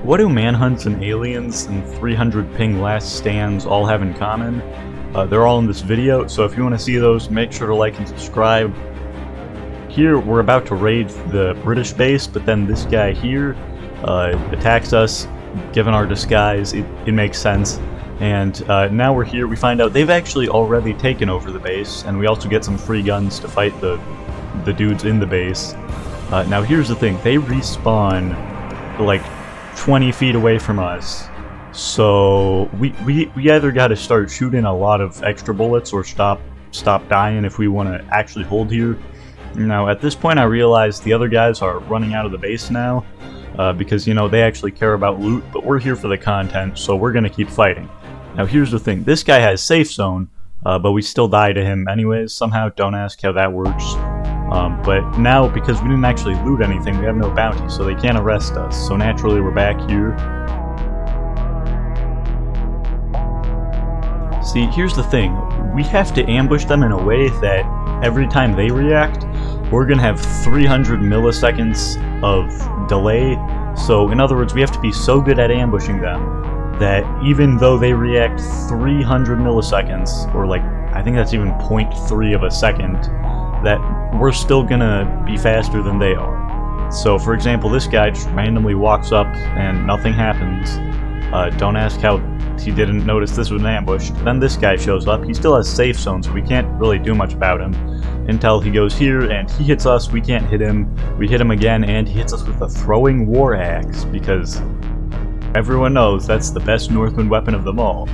What do manhunts and aliens and 300 ping last stands all have in common? They're all in this video, so if you want to see those, make sure to like and subscribe. Here, we're about to raid the British base, but then this guy here attacks us, given our disguise. It makes sense. And now we're here, we find out they've actually already taken over the base, and we also get some free guns to fight the dudes in the base. Now here's the thing, they respawn like 20 feet away from us, so we either got to start shooting a lot of extra bullets or stop dying if we want to actually hold here. Now at this point I realize the other guys are running out of the base now, because, you know, they actually care about loot, but we're here for the content, so we're gonna keep fighting. Now here's the thing, this guy has safe zone, but we still die to him anyways somehow. Don't ask how that works. But now, because we didn't actually loot anything, we have no bounty, so they can't arrest us, so naturally we're back here. See, here's the thing, we have to ambush them in a way that every time they react, we're gonna have 300 milliseconds of delay. So in other words, we have to be so good at ambushing them that even though they react 300 milliseconds, or like, I think that's even 0.3 of a second, that we're still gonna be faster than they are. So for example, this guy just randomly walks up and nothing happens. Don't ask how he didn't notice this was an ambush. Then this guy shows up, he still has safe zone, so we can't really do much about him until he goes here and he hits us. We can't hit him, we hit him again, and he hits us with a throwing war axe, because everyone knows that's the best Northwind weapon of them all.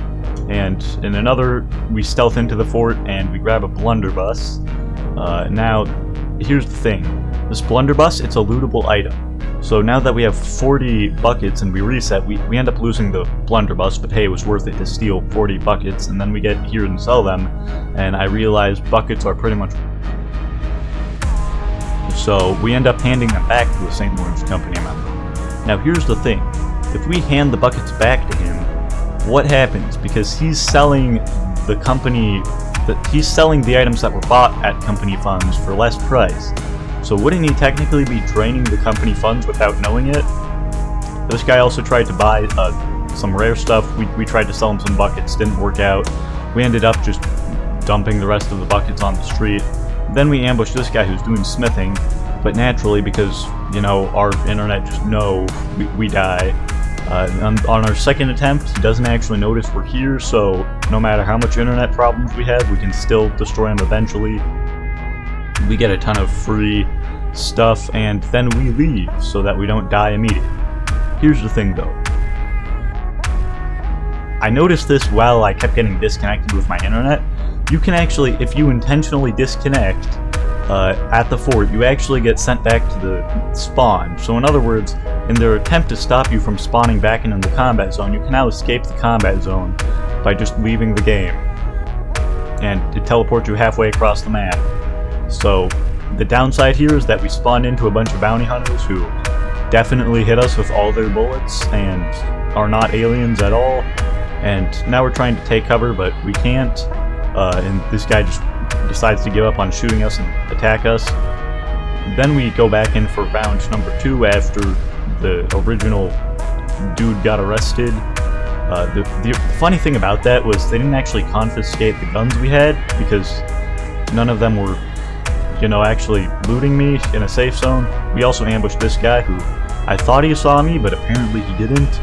And in another, we stealth into the fort and we grab a blunderbuss. Now, here's the thing. This blunderbuss, it's a lootable item. So now that we have 40 buckets and we reset, we end up losing the blunderbuss, but hey, it was worth it to steal 40 buckets, and then we get here and sell them, and I realize buckets are pretty much... So we end up handing them back to a St. Lawrence Company member. Now here's the thing. If we hand the buckets back to him, what happens? Because he's selling the company... He's selling the items that were bought at company funds for less price. So wouldn't he technically be draining the company funds without knowing it? This guy also tried to buy some rare stuff. We tried to sell him some buckets, didn't work out. We ended up just dumping the rest of the buckets on the street. Then we ambushed this guy who's doing smithing, but naturally, because, you know, our internet just we die. On our second attempt, he doesn't actually notice we're here, so no matter how much internet problems we have, we can still destroy him eventually. We get a ton of free stuff, and then we leave so that we don't die immediately. Here's the thing though. I noticed this while I kept getting disconnected with my internet. You can actually, if you intentionally disconnect at the fort, you actually get sent back to the spawn. So in other words, in their attempt to stop you from spawning back into the combat zone, you can now escape the combat zone by just leaving the game, and it teleports you halfway across the map. So the downside here is that we spawned into a bunch of bounty hunters who definitely hit us with all their bullets and are not aliens at all, and now we're trying to take cover, but we can't, and this guy just decides to give up on shooting us and attack us. Then we go back in for round number 2 after the original dude got arrested. The funny thing about that was they didn't actually confiscate the guns we had, because none of them were, you know, actually looting me in a safe zone. We also ambushed this guy who I thought he saw me, but apparently he didn't.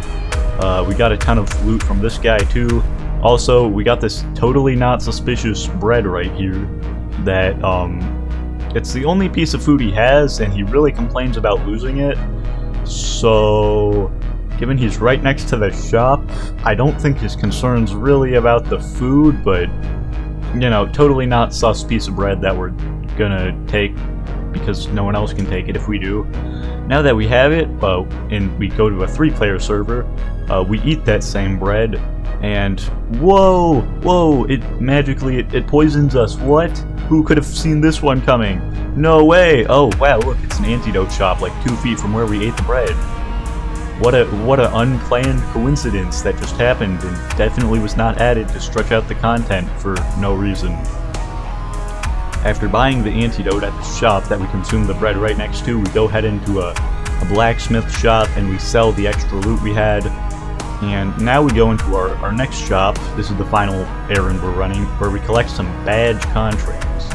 We got a ton of loot from this guy too. Also, we got this totally not suspicious bread right here that, it's the only piece of food he has, and he really complains about losing it. So, given he's right next to the shop, I don't think his concern's really about the food, but, you know, totally not sus piece of bread that we're gonna take, because no one else can take it if we do. Now that we have it, and we go to a 3-player server, we eat that same bread, and whoa, it magically poisons us. What? Who could have seen this one coming? No way! Oh wow, look, it's an antidote shop like 2 feet from where we ate the bread. What a unplanned coincidence that just happened, and definitely was not added to stretch out the content for no reason. After buying the antidote at the shop that we consumed the bread right next to, we go head into a a blacksmith shop, and we sell the extra loot we had. And now we go into our next shop. This is the final errand we're running, where we collect some badge contracts.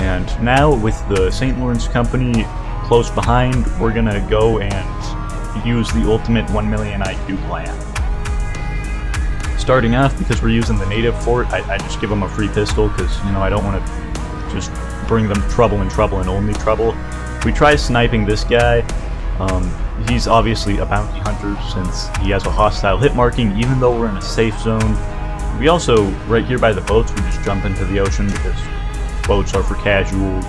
And now with the St. Lawrence Company close behind, we're gonna go and use the ultimate 1 million IQ plan. Starting off, because we're using the native fort, I just give them a free pistol, because, you know, I don't want to just bring them trouble and only trouble. We try sniping this guy. He's obviously a bounty hunter since he has a hostile hit marking, even though we're in a safe zone. We also, right here by the boats, we just jump into the ocean because boats are for casuals.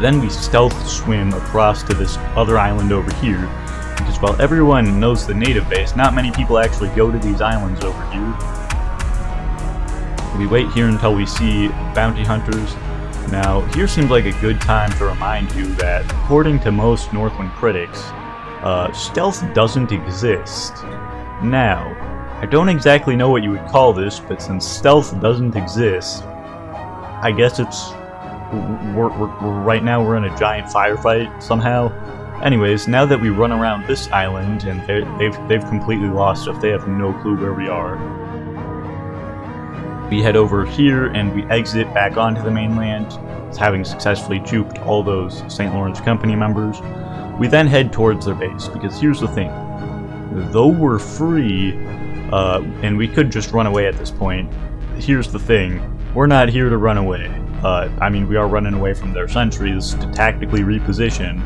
Then we stealth swim across to this other island over here, because while everyone knows the native base, not many people actually go to these islands over here. We wait here until we see bounty hunters. Now, here seems like a good time to remind you that, according to most Northwind critics, stealth doesn't exist. Now, I don't exactly know what you would call this, but since stealth doesn't exist, I guess it's... right now we're in a giant firefight somehow. Anyways, now that we run around this island, and they've completely lost us, they have no clue where we are. We head over here and we exit back onto the mainland, having successfully juked all those St. Lawrence Company members. We then head towards their base, because here's the thing. Though we're free, and we could just run away at this point, here's the thing. We're not here to run away. I mean, we are running away from their sentries to tactically reposition,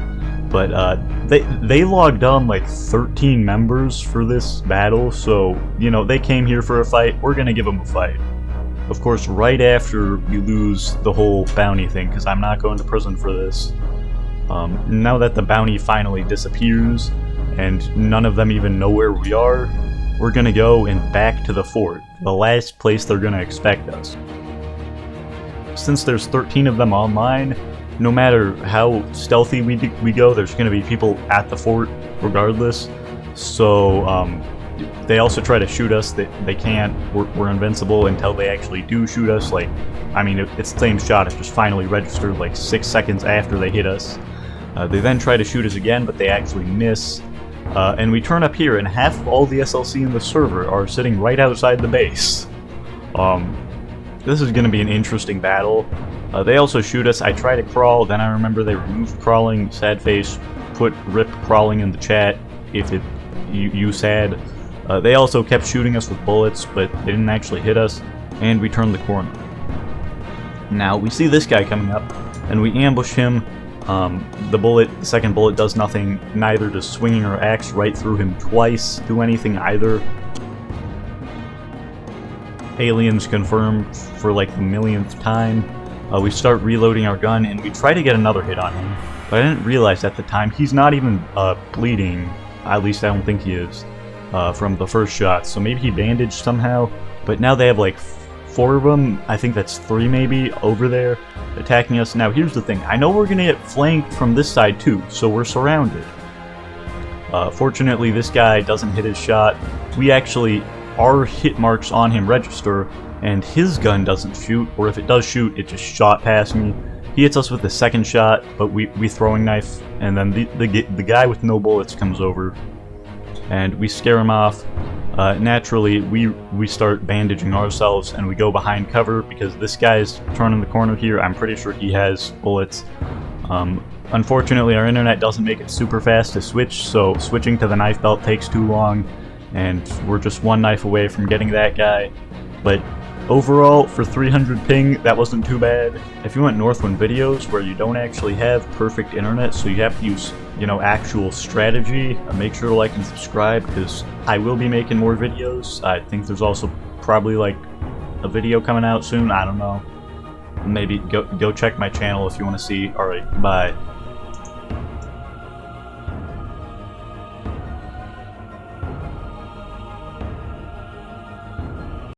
but they logged on like 13 members for this battle, so, you know, they came here for a fight. We're gonna give them a fight. Of course, right after we lose the whole bounty thing, because I'm not going to prison for this. Now that the bounty finally disappears, and none of them even know where we are, we're gonna go and back to the fort, the last place they're gonna expect us. Since there's 13 of them online, no matter how stealthy we go, there's gonna be people at the fort regardless. So, they also try to shoot us. They can't. We're invincible until they actually do shoot us. Like, I mean, it's the same shot. It just finally registered like 6 seconds after they hit us. They then try to shoot us again, but they actually miss. And we turn up here, and half of all the SLC in the server are sitting right outside the base. This is going to be an interesting battle. They also shoot us. I try to crawl, then I remember they removed crawling. Sad face, put RIP crawling in the chat if you sad. They also kept shooting us with bullets, but they didn't actually hit us, and we turned the corner. Now, we see this guy coming up, and we ambush him. The second bullet does nothing. Neither does swinging our axe right through him twice do anything either. Aliens confirmed for like the millionth time. We start reloading our gun, and we try to get another hit on him, but I didn't realize at the time he's not even bleeding. At least I don't think he is. From the first shot, so maybe he bandaged somehow, but now they have like 4 of them, I think that's 3 maybe, over there, attacking us. Now here's the thing, I know we're gonna get flanked from this side too, so we're surrounded. Fortunately this guy doesn't hit his shot. Our hit marks on him register, and his gun doesn't shoot, or if it does shoot, it just shot past me. He hits us with the second shot, but we throwing knife, and then the guy with no bullets comes over, and we scare him off. Naturally, we start bandaging ourselves, and we go behind cover because this guy's turning the corner here. I'm pretty sure he has bullets. Unfortunately, our internet doesn't make it super fast to switch, so switching to the knife belt takes too long, and we're just one knife away from getting that guy. But overall, for 300 ping, that wasn't too bad. If you want Northwind videos where you don't actually have perfect internet, so you have to use, you know, actual strategy, make sure to like and subscribe, because I will be making more videos. I think there's also probably like a video coming out soon, I don't know. Maybe go check my channel if you want to see. Alright, bye.